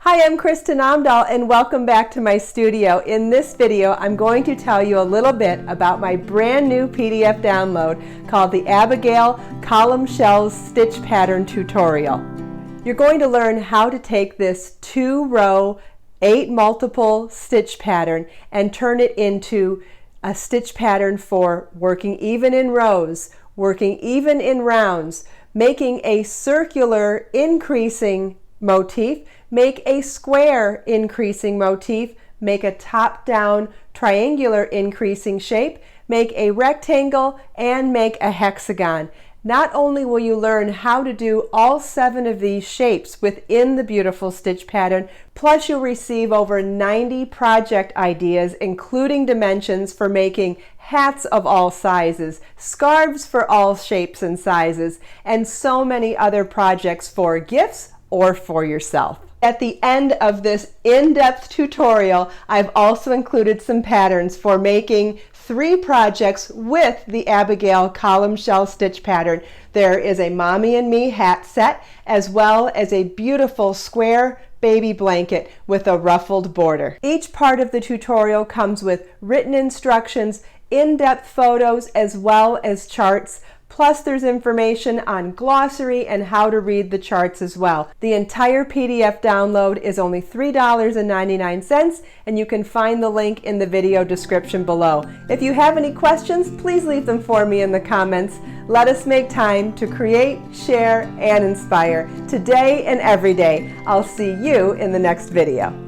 Hi, I'm Kristin Omdahl and welcome back to my studio. In this video, I'm going to tell you a little bit about my brand new PDF download called the Abigail Column Shells Stitch Pattern Tutorial. You're going to learn how to take this 2-row, 8 multiple stitch pattern and turn it into a stitch pattern for working even in rows, working even in rounds, making a circular increasing motif, make a square increasing motif, make a top-down triangular increasing shape, make a rectangle, and make a hexagon. Not only will you learn how to do all 7 of these shapes within the beautiful stitch pattern, plus you'll receive over 90 project ideas, including dimensions for making hats of all sizes, scarves for all shapes and sizes, and so many other projects for gifts or for yourself. At the end of this in-depth tutorial, I've also included some patterns for making 3 projects with the Abigail Column Shell Stitch Pattern. There is a Mommy and Me hat set, as well as a beautiful square baby blanket with a ruffled border. Each part of the tutorial comes with written instructions, in-depth photos, as well as charts. Plus there's information on glossary and how to read the charts as well. The entire PDF download is only $3.99 and you can find the link in the video description below. If you have any questions, please leave them for me in the comments. Let us make time to create, share, and inspire today and every day. I'll see you in the next video.